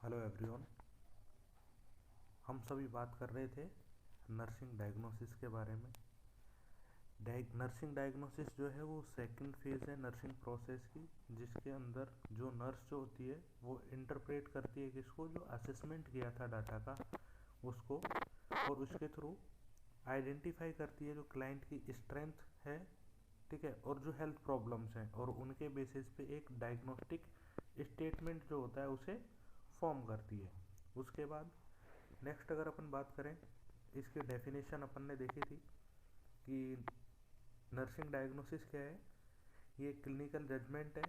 Hello everyone. हम सभी बात कर रहे थे नर्सिंग डायग्नोसिस के बारे में। नर्सिंग डायग्नोसिस जो है वो सेकंड फेज है नर्सिंग प्रोसेस की, जिसके अंदर जो नर्स जो होती है वो इंटरप्रेट करती है किसको, जो असेसमेंट किया था डाटा का उसको, और उसके थ्रू आइडेंटिफाई करती है जो क्लाइंट की स्ट्रेंथ है, ठीक है, और जो हेल्थ प्रॉब्लम्स हैं, और उनके बेसिस पे एक डायग्नोस्टिक स्टेटमेंट जो होता है उसे फॉर्म करती है। उसके बाद नेक्स्ट अगर अपन बात करें, इसकी डेफिनेशन अपन ने देखी थी कि नर्सिंग डायग्नोसिस क्या है। ये क्लिनिकल जजमेंट है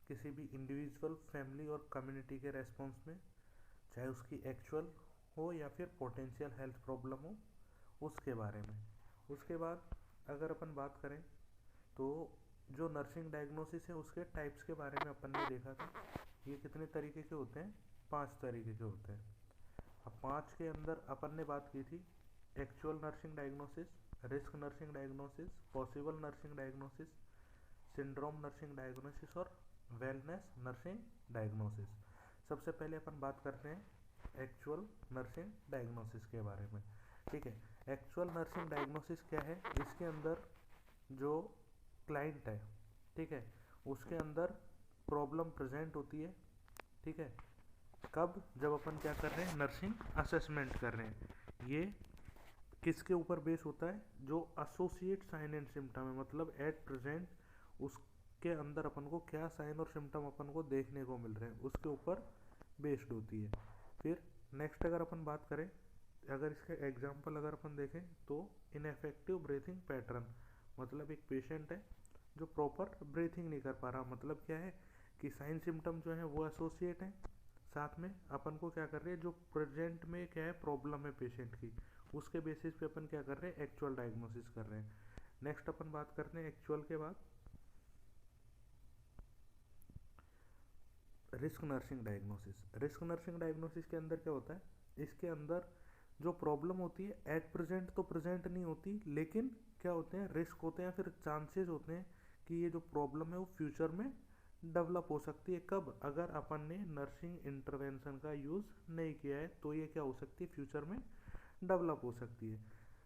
किसी भी इंडिविजुअल, फैमिली और कम्युनिटी के रेस्पॉन्स में, चाहे उसकी एक्चुअल हो या फिर पोटेंशियल हेल्थ प्रॉब्लम हो, उसके बारे में। उसके बाद अगर अपन बात करें तो जो नर्सिंग डायग्नोसिस है उसके टाइप्स के बारे में अपन ने देखा था। ये कितने तरीके के होते हैं? 5 तरीके के होते हैं। अब 5 के अंदर अपन ने बात की थी actual nursing diagnosis, risk nursing diagnosis, possible nursing diagnosis, syndrome nursing diagnosis और वेलनेस नर्सिंग डायग्नोसिस। सबसे पहले अपन बात करते हैं एक्चुअल नर्सिंग डायग्नोसिस के बारे में। ठीक है, एक्चुअल नर्सिंग डायग्नोसिस क्या है? इसके अंदर जो क्लाइंट है, ठीक है, उसके अंदर प्रॉब्लम प्रेजेंट होती है। ठीक है, कब? जब अपन क्या कर रहे हैं, नर्सिंग असेसमेंट कर रहे हैं। ये किसके ऊपर बेस होता है? जो एसोसिएट साइन एंड सिम्टम है, मतलब एट प्रेजेंट उसके अंदर अपन को क्या साइन और सिम्टम अपन को देखने को मिल रहे हैं, उसके ऊपर बेस्ड होती है। फिर नेक्स्ट अगर अपन बात करें, अगर इसका एग्जांपल अगर अपन देखें तो इनएफेक्टिव ब्रीथिंग पैटर्न, मतलब एक पेशेंट है जो प्रॉपर ब्रीथिंग नहीं कर पा रहा। मतलब क्या है कि साइन सिम्टम जो है वो एसोसिएट है, साथ में अपन को क्या कर रहे हैं, जो प्रेजेंट में क्या है प्रॉब्लम है पेशेंट की, उसके बेसिस पे अपन क्या कर रहे हैं, एक्चुअल डायग्नोसिस कर रहे हैं। नेक्स्ट अपन बात करते हैं एक्चुअल के बाद risk nursing diagnosis. Risk nursing diagnosis के अंदर क्या होता है? इसके अंदर जो प्रॉब्लम होती है एट प्रेजेंट तो प्रेजेंट नहीं होती, लेकिन क्या होते हैं, रिस्क होते हैं, फिर चांसेस होते हैं कि ये जो प्रॉब्लम है वो फ्यूचर में डेवलप हो सकती है। कब? अगर अपन ने नर्सिंग इंटरवेंशन का यूज़ नहीं किया है तो ये क्या हो सकती है, फ्यूचर में डेवलप हो सकती है।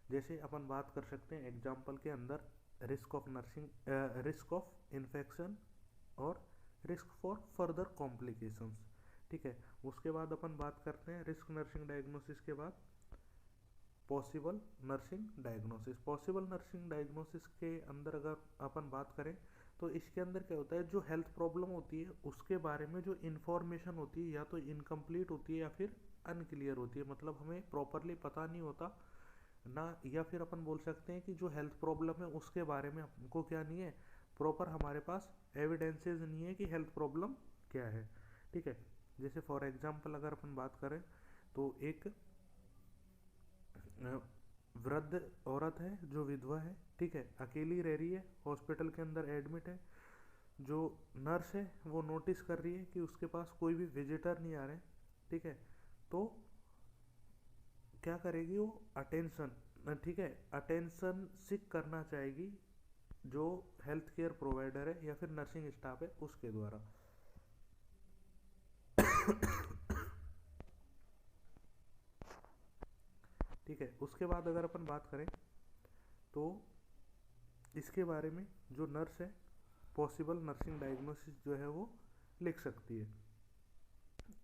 जैसे अपन बात कर सकते हैं एग्जांपल के अंदर risk of nursing, risk of infection और रिस्क फॉर फर्दर कॉम्प्लिकेशंस। ठीक है, उसके बाद अपन बात करते हैं रिस्क नर्सिंग डायग्नोसिस के बाद possible nursing diagnosis. Possible nursing diagnosis के अंदर अगर अपन बात करें तो इसके अंदर क्या होता है, जो हेल्थ प्रॉब्लम होती है उसके बारे में जो इन्फॉर्मेशन होती है या तो इनकम्प्लीट होती है या फिर अनक्लियर होती है, मतलब हमें प्रॉपरली पता नहीं होता ना, या फिर अपन बोल सकते हैं कि जो हेल्थ प्रॉब्लम है उसके बारे में हमको क्या नहीं है, प्रॉपर हमारे पास एविडेंसेस नहीं है कि हेल्थ प्रॉब्लम क्या है। ठीक है, जैसे फॉर एग्जांपल अगर अपन बात करें तो एक वृद्ध औरत है जो विधवा है, ठीक है, अकेली रह रही है, हॉस्पिटल के अंदर एडमिट है। जो नर्स है वो नोटिस कर रही है कि उसके पास कोई भी विजिटर नहीं आ रहे, ठीक है, तो क्या करेगी वो, अटेंशन, ठीक है, अटेंशन सिक करना चाहेगी जो हेल्थ केयर प्रोवाइडर है या फिर नर्सिंग स्टाफ है उसके द्वारा। ठीक है, उसके बाद अगर अपन बात करें तो इसके बारे में जो नर्स है पॉसिबल नर्सिंग डायग्नोसिस जो है वो लिख सकती है।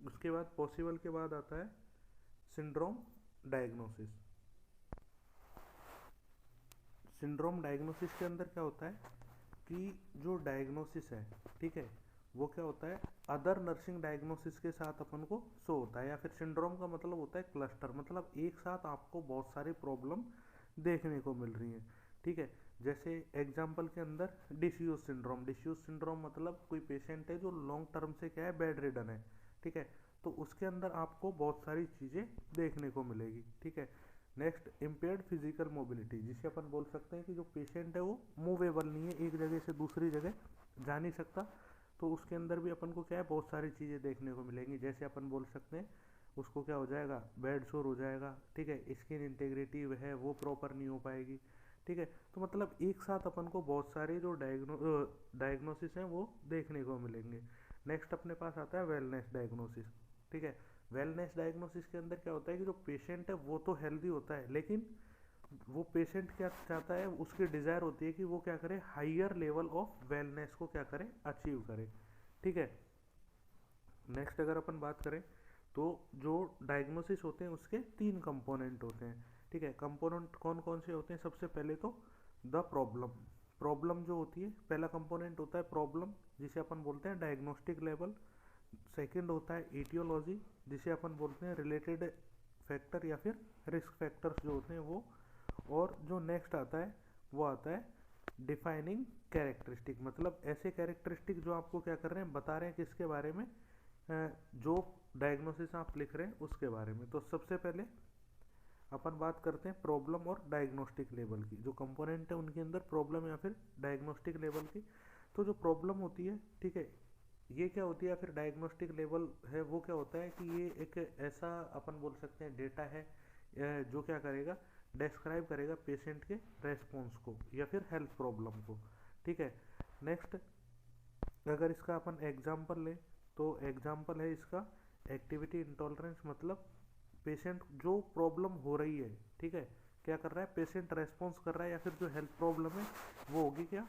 उसके बाद पॉसिबल के बाद आता है सिंड्रोम डायग्नोसिस। सिंड्रोम डायग्नोसिस के अंदर क्या होता है कि जो डायग्नोसिस है, ठीक है, वो क्या होता है, अदर नर्सिंग डायग्नोसिस के साथ अपन को शो होता है। या फिर सिंड्रोम का मतलब होता है क्लस्टर, मतलब एक साथ आपको बहुत सारी प्रॉब्लम देखने को मिल रही हैं। ठीक है, जैसे एग्जांपल के अंदर डिफ्यूज सिंड्रोम। डिफ्यूज सिंड्रोम मतलब कोई पेशेंट है जो लॉन्ग टर्म से क्या है, बेड रिडन है, ठीक है, तो उसके अंदर आपको बहुत सारी चीज़ें देखने को मिलेगी। ठीक है, नेक्स्ट इम्पेयर्ड फिजिकल मोबिलिटी, जिसे अपन बोल सकते हैं कि जो पेशेंट है वो मूवेबल नहीं है, एक जगह से दूसरी जगह जा नहीं सकता, तो उसके अंदर भी अपन को क्या है, बहुत सारी चीज़ें देखने को मिलेंगी। जैसे अपन बोल सकते हैं उसको क्या हो जाएगा, बेड शोर हो जाएगा, ठीक है, स्किन इंटेग्रिटी है वो प्रॉपर नहीं हो पाएगी। ठीक है, तो मतलब एक साथ अपन को बहुत सारे जो डायग्नोसिस हैं वो देखने को मिलेंगे। नेक्स्ट अपने पास आता है वेलनेस डायग्नोसिस। ठीक है, वेलनेस डायग्नोसिस के अंदर क्या होता है कि जो पेशेंट है वो तो हेल्दी होता है, लेकिन वो पेशेंट क्या चाहता है, उसकी डिज़ायर होती है कि वो क्या करे, हाइयर लेवल ऑफ वेलनेस को क्या करे, अचीव करे। ठीक है। नेक्स्ट अगर अपन बात करें तो जो डायग्नोसिस होते हैं उसके 3 कंपोनेंट होते हैं। ठीक है। कंपोनेंट कौन कौन से होते हैं? सबसे पहले तो द प्रॉब्लम। प्रॉब्लम जो होती है, पहला कंपोनेंट होता है प्रॉब्लम, जिसे अपन बोलते हैं डायग्नोस्टिक लेवल। सेकंड होता है एटियोलॉजी, जिसे अपन बोलते हैं रिलेटेड फैक्टर या फिर रिस्क फैक्टर्स जो होते हैं वो। और जो नेक्स्ट आता है वो आता है डिफाइनिंग कैरेक्टरिस्टिक, मतलब ऐसे कैरेक्टरिस्टिक जो आपको क्या कर रहे हैं, बता रहे हैं किसके बारे में, जो डायग्नोसिस आप लिख रहे हैं उसके बारे में। तो सबसे पहले अपन बात करते हैं प्रॉब्लम और डायग्नोस्टिक लेवल की, जो कंपोनेंट है उनके अंदर प्रॉब्लम या फिर डायग्नोस्टिक लेवल की। तो जो प्रॉब्लम होती है, ठीक है, ये क्या होती है, या फिर डायग्नोस्टिक लेवल है वो क्या होता है कि ये एक ऐसा अपन बोल सकते हैं डेटा है जो क्या करेगा, डिस्क्राइब करेगा पेशेंट के रेस्पॉन्स को या फिर हेल्थ प्रॉब्लम को। ठीक है। नेक्स्ट अगर इसका अपन एग्जांपल लें तो एग्जांपल है इसका एक्टिविटी इंटॉलरेंस, मतलब पेशेंट जो प्रॉब्लम हो रही है, ठीक है, क्या कर रहा है पेशेंट, रेस्पॉन्स कर रहा है, या फिर जो हेल्थ प्रॉब्लम है वो होगी क्या,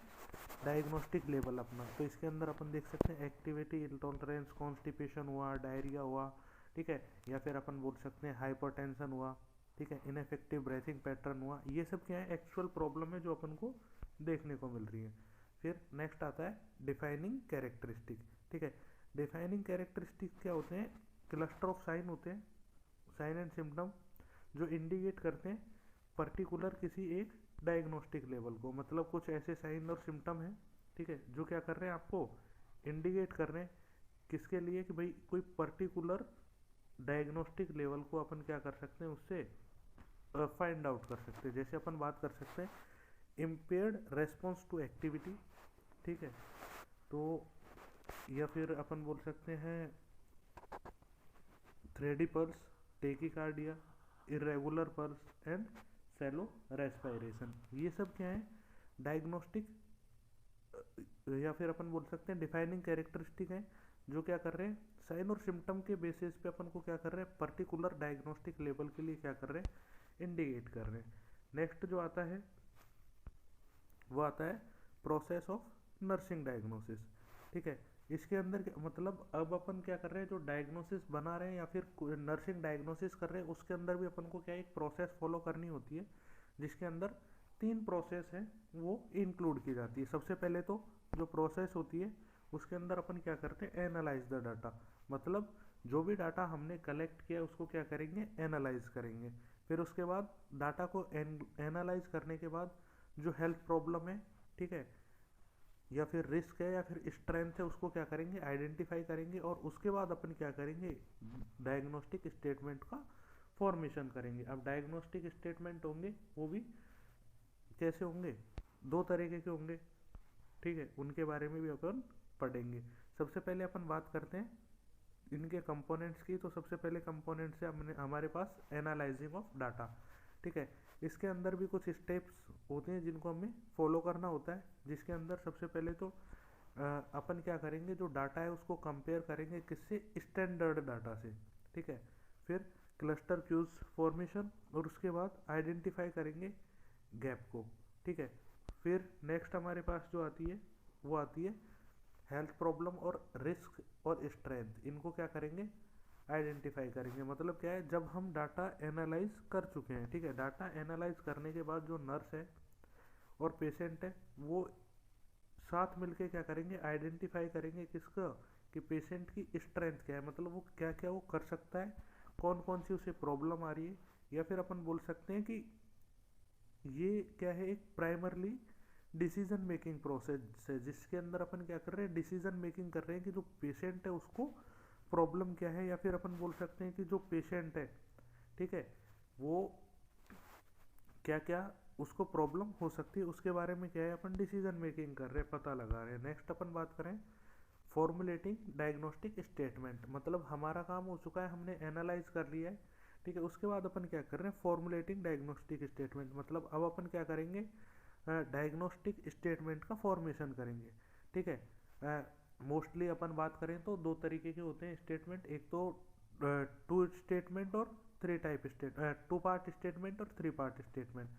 डायग्नोस्टिक लेवल अपना। तो इसके अंदर अपन देख सकते हैं एक्टिविटी इंटॉलरेंस, कॉन्स्टिपेशन हुआ, डायरिया हुआ, ठीक है, या फिर अपन बोल सकते हैं हाइपरटेंशन हुआ, ठीक है, इनफेक्टिव ब्रीथिंग पैटर्न हुआ। ये सब क्या है, एक्चुअल प्रॉब्लम है जो अपन को देखने को मिल रही है। फिर नेक्स्ट आता है डिफाइनिंग कैरेक्टरिस्टिक। ठीक है। डिफाइनिंग कैरेक्टरिस्टिक क्या होते हैं, क्लस्टर ऑफ साइन होते हैं, साइन एंड सिम्टम, जो इंडिकेट करते हैं पर्टिकुलर किसी एक डायग्नोस्टिक लेवल को। मतलब कुछ ऐसे साइन और सिम्टम हैं, ठीक है, जो क्या कर रहे हैं, आपको इंडिकेट कर रहे हैं किसके लिए, कि भाई कोई पर्टिकुलर डायग्नोस्टिक लेवल को अपन क्या कर सकते हैं, उससे फाइंड आउट कर सकते हैं। जैसे अपन बात कर सकते हैं इम्पेयर्ड रेस्पॉन्स टू एक्टिविटी, ठीक है, तो या फिर अपन बोल सकते हैं thready pulse, tachycardia, irregular pulse and shallow respiration. ये सब क्या है, डायग्नोस्टिक या फिर अपन बोल सकते हैं डिफाइनिंग कैरेक्टरिस्टिक है, जो क्या कर रहे हैं, साइन और सिम्टम के बेसिस पे अपन को क्या कर रहे हैं, पर्टिकुलर डायग्नोस्टिक लेवल के लिए क्या कर रहे हैं, इंडिकेट कर रहे हैं। नेक्स्ट जो आता है वो आता है प्रोसेस ऑफ नर्सिंग डायग्नोसिस। ठीक है। इसके अंदर मतलब अब अपन क्या कर रहे हैं, जो डायग्नोसिस बना रहे हैं या फिर नर्सिंग डायग्नोसिस कर रहे हैं, उसके अंदर भी अपन को क्या एक प्रोसेस फॉलो करनी होती है, जिसके अंदर 3 प्रोसेस हैं वो इंक्लूड की जाती है। सबसे पहले तो जो प्रोसेस होती है उसके अंदर अपन क्या करते हैं, एनालाइज द डाटा, मतलब जो भी डाटा हमने कलेक्ट किया उसको क्या करेंगे, एनालाइज करेंगे। फिर उसके बाद डाटा को एनालाइज करने के बाद जो हेल्थ प्रॉब्लम है, ठीक है, या फिर रिस्क है या फिर स्ट्रेंथ है, उसको क्या करेंगे, आइडेंटिफाई करेंगे। और उसके बाद अपन क्या करेंगे, डायग्नोस्टिक स्टेटमेंट का फॉर्मेशन करेंगे। अब डायग्नोस्टिक स्टेटमेंट होंगे वो भी कैसे होंगे, 2 तरीके के होंगे, ठीक है, उनके बारे में भी अपन पढ़ेंगे। सबसे पहले अपन बात करते हैं इनके कंपोनेंट्स की। तो सबसे पहले कंपोनेंट से हमने हमारे पास एनालाइजिंग ऑफ डाटा, ठीक है, इसके अंदर भी कुछ स्टेप्स होते हैं जिनको हमें फॉलो करना होता है। जिसके अंदर सबसे पहले तो अपन क्या करेंगे, जो डाटा है उसको कंपेयर करेंगे किससे, स्टैंडर्ड डाटा से, ठीक है। फिर क्लस्टर क्यूज फॉर्मेशन, और उसके बाद आइडेंटिफाई करेंगे गैप को, ठीक है। फिर नेक्स्ट हमारे पास जो आती है वो आती है हेल्थ प्रॉब्लम और रिस्क और स्ट्रेंथ, इनको क्या करेंगे, आइडेंटिफाई करेंगे। मतलब क्या है, जब हम डाटा एनालाइज कर चुके हैं, ठीक है, डाटा एनालाइज करने के बाद जो नर्स है और पेशेंट है वो साथ मिलके क्या करेंगे, आइडेंटिफाई करेंगे किसका, कि पेशेंट की स्ट्रेंथ क्या है, मतलब वो क्या क्या वो कर सकता है, कौन कौन सी उसे प्रॉब्लम आ रही है। या फिर अपन बोल सकते हैं कि ये क्या है, एक प्राइमरली डिसीजन मेकिंग प्रोसेस है, जिसके अंदर अपन क्या कर रहे हैं, डिसीजन मेकिंग कर रहे हैं कि जो पेशेंट है उसको प्रॉब्लम क्या है, या फिर अपन बोल सकते हैं कि जो पेशेंट है, ठीक है, वो क्या क्या उसको प्रॉब्लम हो सकती है, उसके बारे में क्या है, अपन डिसीजन मेकिंग कर रहे हैं, पता लगा रहे हैं। नेक्स्ट अपन बात करें फॉर्मुलेटिंग डायग्नोस्टिक स्टेटमेंट, मतलब हमारा काम हो चुका है, हमने एनालाइज कर लिया है, ठीक है, उसके बाद अपन क्या कर रहे हैं, फॉर्मुलेटिंग डायग्नोस्टिक स्टेटमेंट, मतलब अब अपन क्या करेंगे, डायग्नोस्टिक स्टेटमेंट का फॉर्मेशन करेंगे, ठीक है। मोस्टली अपन बात करें तो 2 तरीके के होते हैं स्टेटमेंट, एक तो टू स्टेटमेंट और टू पार्ट स्टेटमेंट और three part statement.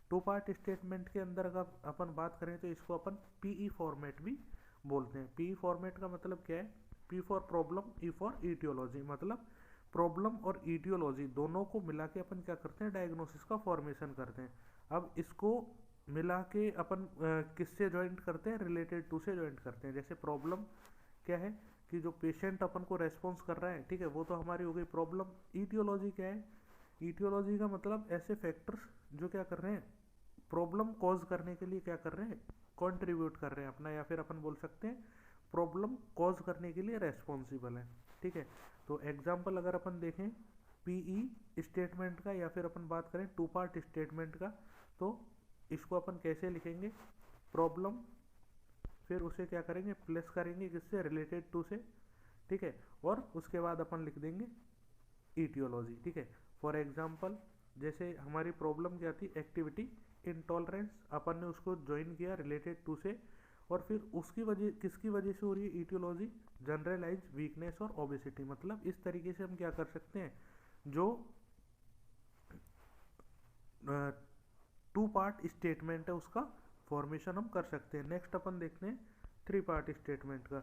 Two part statement के अंदर अगर अपन बात करें तो इसको अपन पीई फॉर्मेट भी बोलते हैं। पीई फॉर्मेट का मतलब क्या है? P for problem, E for etiology, मतलब प्रॉब्लम और ईटियोलॉजी दोनों को मिला के अपन क्या करते हैं? डायग्नोसिस का फॉर्मेशन करते हैं। अब इसको मिला के अपन किससे ज्वाइंट करते हैं? रिलेटेड टू से ज्वाइंट करते हैं। जैसे प्रॉब्लम क्या है कि जो पेशेंट अपन को रेस्पॉन्स कर रहा है, ठीक है, वो तो हमारी हो गई प्रॉब्लम। ईटियोलॉजी क्या है? ईटियोलॉजी का मतलब ऐसे फैक्टर्स जो क्या कर रहे हैं? प्रॉब्लम कॉज करने के लिए क्या कर रहे हैं? कंट्रीब्यूट कर रहे हैं अपना, या फिर अपन बोल सकते हैं प्रॉब्लम कॉज करने के लिए रेस्पॉन्सिबल है। ठीक है, तो एग्जाम्पल अगर अपन देखें पीई स्टेटमेंट का, या फिर अपन बात करें टू पार्ट स्टेटमेंट का, तो इसको अपन कैसे लिखेंगे? प्रॉब्लम, फिर उसे क्या करेंगे? प्लस करेंगे किससे? रिलेटेड टू से। ठीक है, और उसके बाद अपन लिख देंगे ईटियोलॉजी। ठीक है, फॉर एग्जाम्पल जैसे हमारी प्रॉब्लम क्या थी? एक्टिविटी इंटॉलरेंस, अपन ने उसको ज्वाइन किया रिलेटेड टू से, और फिर उसकी वजह किसकी वजह से हो रही है? ईटियोलॉजी, जनरलाइज वीकनेस और ओबेसिटी। मतलब इस तरीके से हम क्या कर सकते हैं? जो टू पार्ट स्टेटमेंट है उसका फॉर्मेशन हम कर सकते हैं। नेक्स्ट अपन देखते हैं थ्री पार्ट स्टेटमेंट का।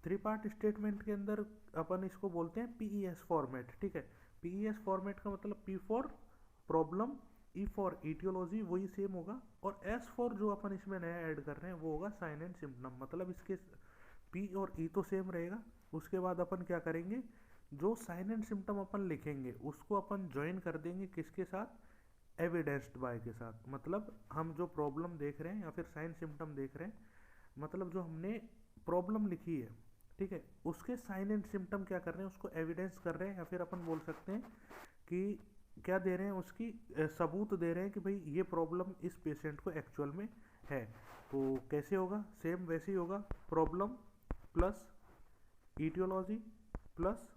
थ्री पार्ट स्टेटमेंट के अंदर अपन इसको बोलते हैं पीईएस फॉर्मेट। ठीक है, पीईएस फॉर्मेट का मतलब P for problem, E for etiology, वही सेम होगा, और एस फॉर जो अपन इसमें नया ऐड कर रहे हैं वो होगा साइन एंड सिम्टम। मतलब इसके पी और ई तो सेम रहेगा, उसके बाद अपन क्या करेंगे? जो साइन एंड सिम्टम अपन लिखेंगे उसको अपन ज्वाइन कर देंगे किसके साथ? एविडेंस्ड बाय के साथ। मतलब हम जो प्रॉब्लम देख रहे हैं या फिर साइन सिम्टम देख रहे हैं, मतलब जो हमने प्रॉब्लम लिखी है, ठीक है, उसके साइन एंड सिम्टम क्या कर रहे हैं? उसको एविडेंस कर रहे हैं, या फिर अपन बोल सकते हैं कि क्या दे रहे हैं? उसकी सबूत दे रहे हैं कि भाई ये प्रॉब्लम इस पेशेंट को एक्चुअल में है। तो कैसे होगा? सेम वैसे ही होगा, प्रॉब्लम प्लस ईटियोलॉजी प्लस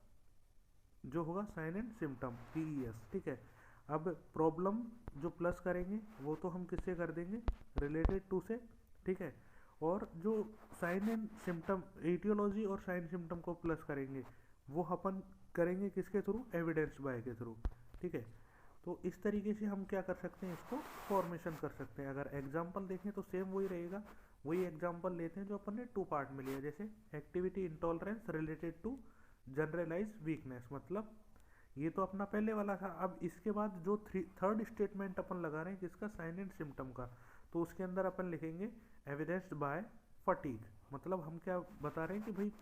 जो होगा साइन एंड सिम्टम, पीईएस। ठीक है, अब प्रॉब्लम जो प्लस करेंगे वो तो हम किससे कर देंगे? रिलेटेड टू से। ठीक है, और जो साइन एंड सिम्टम, ईटियोलॉजी और साइन सिम्टम को प्लस करेंगे वो अपन करेंगे किसके थ्रू? एविडेंस बाय के थ्रू। ठीक है, तो इस तरीके से हम क्या कर सकते हैं? इसको फॉर्मेशन कर सकते हैं। अगर एग्जाम्पल देखें तो सेम वही रहेगा। वही एग्जाम्पल लेते हैं जो अपन ने टू पार्ट में लिया, जैसे activity intolerance related to generalize weakness. मतलब ये तो अपना पहले वाला था। अब इसके बाद जो थर्ड स्टेटमेंट अपन लगा रहे हैं किसका? साइन एंड सिम्टम का, तो उसके अंदर अपन लिखेंगे एविडेंस्ड बाय फटीग। मतलब हम क्या बता रहे हैं कि भाई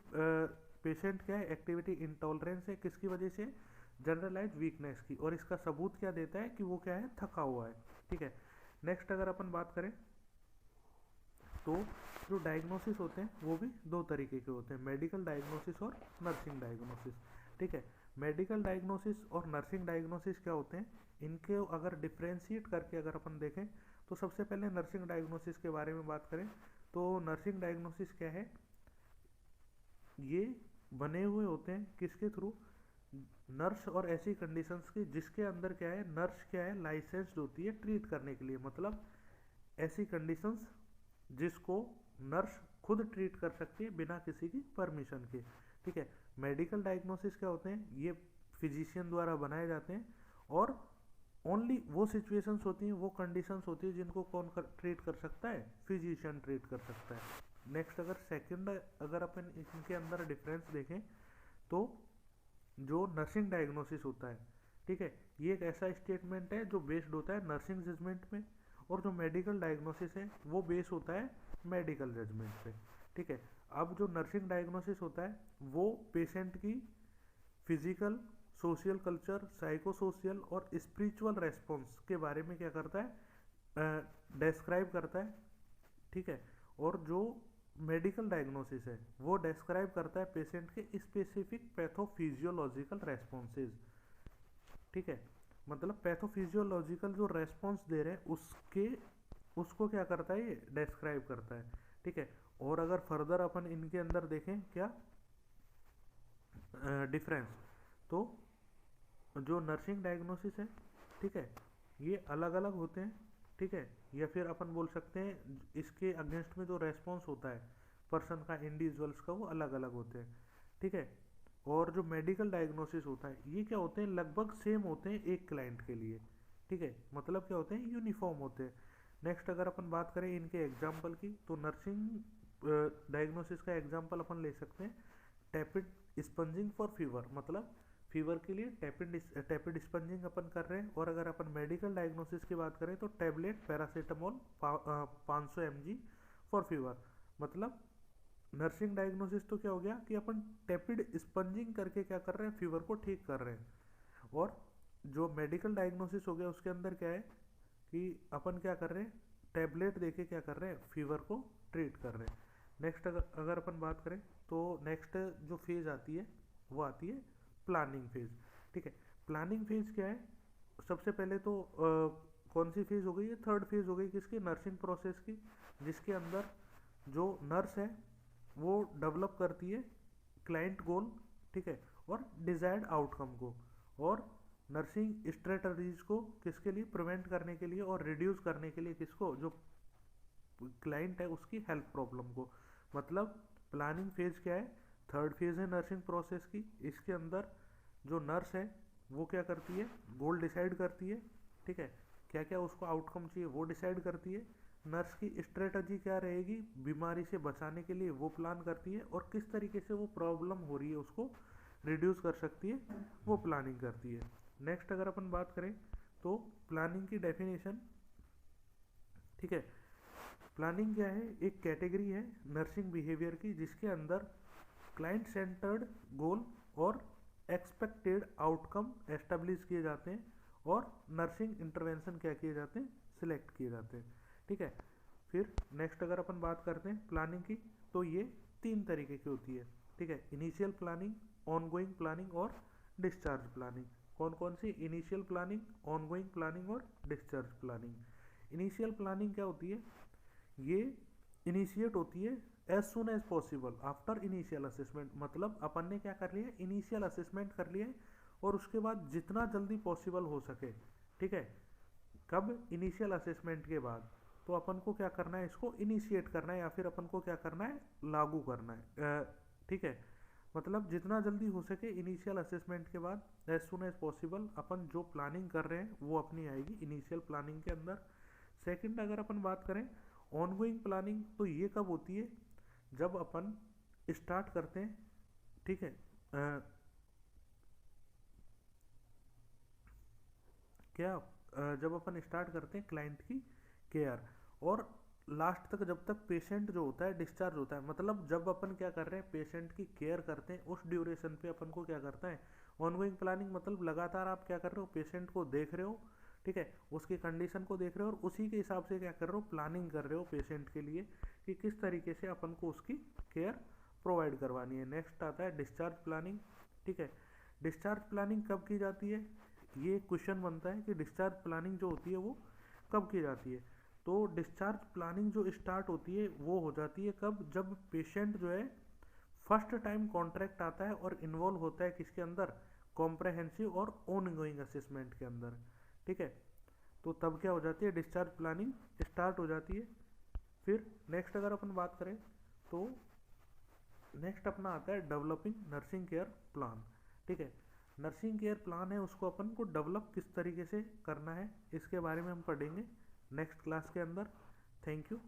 पेशेंट क्या है? एक्टिविटी इंटॉलरेंस है, किसकी वजह से? जनरलाइज वीकनेस की, और इसका सबूत क्या देता है? कि वो क्या है? थका हुआ है। ठीक है, नेक्स्ट अगर अपन बात करें तो जो डायग्नोसिस होते हैं वो भी दो तरीके के होते हैं, मेडिकल डायग्नोसिस और नर्सिंग डायग्नोसिस। ठीक है, मेडिकल डायग्नोसिस और नर्सिंग डायग्नोसिस क्या होते हैं? इनके अगर डिफ्रेंशिएट करके अगर अपन देखें तो सबसे पहले नर्सिंग डायग्नोसिस के बारे में बात करें तो नर्सिंग डायग्नोसिस क्या है? ये बने हुए होते हैं किसके थ्रू? नर्स और ऐसी कंडीशंस की जिसके अंदर क्या है? नर्स क्या है? लाइसेंस्ड होती है ट्रीट करने के लिए। मतलब ऐसी कंडीशंस जिसको नर्स खुद ट्रीट कर सकती है बिना किसी की परमिशन के। ठीक है, मेडिकल डायग्नोसिस क्या होते हैं? ये फिजिशियन द्वारा बनाए जाते हैं, और ओनली वो सिचुएशंस होती हैं, वो कंडीशंस होती है जिनको कौन ट्रीट कर सकता है? फिजिशियन ट्रीट कर सकता है। नेक्स्ट अगर सेकंड अगर अपन इनके अंदर डिफरेंस देखें तो जो नर्सिंग डायग्नोसिस होता है, ठीक है, ये एक ऐसा स्टेटमेंट है जो बेस्ड होता है नर्सिंग जजमेंट में, और जो मेडिकल डायग्नोसिस है वो बेस होता है मेडिकल जजमेंट पे। ठीक है, अब जो नर्सिंग डायग्नोसिस होता है वो पेशेंट की physical, social culture, psycho social और स्पिरिचुअल रेस्पॉन्स के बारे में क्या करता है? डिस्क्राइब करता है। ठीक है, और जो मेडिकल डायग्नोसिस है वो डिस्क्राइब करता है पेशेंट के स्पेसिफिक पैथोफिजियोलॉजिकल रेस्पॉन्सेज। ठीक है, मतलब पैथोफिजियोलॉजिकल जो रेस्पॉन्स दे रहे हैं उसको क्या करता है? ये डिस्क्राइब करता है। ठीक है, और अगर फर्दर अपन इनके अंदर देखें क्या डिफरेंस, तो जो नर्सिंग डायग्नोसिस है, ठीक है, ये अलग अलग होते हैं। ठीक है, या फिर अपन बोल सकते हैं इसके अगेंस्ट में जो रेस्पॉन्स होता है पर्सन का, इंडिविजुअल्स का, वो अलग अलग होते हैं। ठीक है, और जो मेडिकल डायग्नोसिस होता है, ये क्या होते हैं, लगभग सेम होते हैं एक क्लाइंट के लिए, ठीक है, मतलब क्या होते हैं, यूनिफॉर्म होते हैं। नेक्स्ट अगर अपन बात करें इनके एग्जाम्पल की, तो नर्सिंग डायग्नोसिस का एग्जाम्पल अपन ले सकते हैं टैपिड स्पंजिंग फॉर फीवर, मतलब फीवर के लिए टैपिड स्पंजिंग अपन कर रहे हैं। और अगर अपन मेडिकल डायग्नोसिस की बात करें तो tablet paracetamol 500 mg for fever, मतलब नर्सिंग डायग्नोसिस तो क्या हो गया कि अपन टैपिड स्पंजिंग करके क्या कर रहे हैं, फीवर को ठीक कर रहे हैं। और जो मेडिकल डायग्नोसिस हो गया उसके अंदर क्या है कि अपन क्या कर रहे हैं, टैबलेट देके क्या कर रहे हैं, फीवर को ट्रीट कर रहे हैं। नेक्स्ट अगर अपन बात करें तो नेक्स्ट जो फेज आती है वो आती है प्लानिंग फेज, ठीक है। प्लानिंग फेज क्या है, सबसे पहले तो कौन सी फेज हो गई है, थर्ड फेज हो गई किसकी, नर्सिंग प्रोसेस की, जिसके अंदर जो नर्स है वो डेवलप करती है क्लाइंट गोल, ठीक है, और डिजायर्ड आउटकम को, और नर्सिंग स्ट्रेटजीज को किसके लिए, प्रिवेंट करने के लिए और रिड्यूस करने के लिए, किसको, जो क्लाइंट है उसकी हेल्थ प्रॉब्लम को। मतलब प्लानिंग फेज क्या है, थर्ड फेज है नर्सिंग प्रोसेस की। इसके अंदर जो नर्स है वो क्या करती है, गोल डिसाइड करती है, ठीक है, क्या क्या उसको आउटकम चाहिए वो डिसाइड करती है। नर्स की स्ट्रेटजी क्या रहेगी बीमारी से बचाने के लिए वो प्लान करती है, और किस तरीके से वो प्रॉब्लम हो रही है उसको रिड्यूस कर सकती है वो प्लानिंग करती है। नेक्स्ट अगर अपन बात करें तो प्लानिंग की डेफिनेशन, ठीक है, प्लानिंग क्या है, एक कैटेगरी है नर्सिंग बिहेवियर की जिसके अंदर क्लाइंट सेंटर्ड गोल और एक्सपेक्टेड आउटकम एस्टेब्लिश किए जाते हैं, और नर्सिंग इंटरवेंशन क्या किए जाते हैं, सिलेक्ट किए जाते हैं, ठीक है। फिर नेक्स्ट अगर अपन बात करते हैं प्लानिंग की, तो ये तीन तरीके की होती है, ठीक है, इनिशियल प्लानिंग, ऑनगोइंग प्लानिंग और डिस्चार्ज प्लानिंग। कौन कौन सी, इनिशियल प्लानिंग, ऑनगोइंग प्लानिंग और डिस्चार्ज प्लानिंग। इनिशियल प्लानिंग क्या होती है, ये इनिशिएट होती है as soon as possible after initial assessment, मतलब अपन ने क्या कर लिया, इनिशियल असेसमेंट कर लिया है और उसके बाद जितना जल्दी पॉसिबल हो सके, ठीक है, कब, इनिशियल असेसमेंट के बाद, तो अपन को क्या करना है, इसको इनिशिएट करना है या फिर अपन को क्या करना है, लागू करना है, ठीक है, मतलब जितना जल्दी हो सके इनिशियल असेसमेंट के बाद एज सुन एज पॉसिबल अपन जो प्लानिंग कर रहे हैं वो अपनी आएगी इनिशियल प्लानिंग के अंदर। सेकंड अगर अपन बात करें ऑनगोइंग प्लानिंग, तो ये कब होती है, जब अपन स्टार्ट करते हैं, ठीक है, क्या जब अपन स्टार्ट करते हैं क्लाइंट की केयर, और लास्ट तक जब तक पेशेंट जो होता है डिस्चार्ज होता है, मतलब जब अपन क्या कर रहे हैं, पेशेंट की केयर करते हैं उस ड्यूरेशन पे अपन को क्या करता है, ऑनगोइंग प्लानिंग, मतलब लगातार आप क्या कर रहे हो, पेशेंट को देख रहे हो, ठीक है, उसकी कंडीशन को देख रहे हो और उसी के हिसाब से क्या कर रहे हो, प्लानिंग कर रहे हो पेशेंट के लिए कि किस तरीके से अपन को उसकी केयर प्रोवाइड करवानी है। नेक्स्ट आता है डिस्चार्ज प्लानिंग, ठीक है, डिस्चार्ज प्लानिंग कब की जाती है, ये क्वेश्चन बनता है कि डिस्चार्ज प्लानिंग जो होती है वो कब की जाती है। तो डिस्चार्ज प्लानिंग जो स्टार्ट होती है वो हो जाती है कब, जब पेशेंट जो है फर्स्ट टाइम कॉन्ट्रैक्ट आता है और इन्वॉल्व होता है किसके अंदर, कॉम्प्रहेंसिव और ऑनगोइंग असेसमेंट के अंदर, ठीक है, तो तब क्या हो जाती है, डिस्चार्ज प्लानिंग स्टार्ट हो जाती है। फिर नेक्स्ट अगर अपन बात करें तो नेक्स्ट अपना आता है डेवलपिंग नर्सिंग केयर प्लान, ठीक है, नर्सिंग केयर प्लान है उसको अपन को डेवलप किस तरीके से करना है इसके बारे में हम पढ़ेंगे नेक्स्ट क्लास के अंदर। Thank you.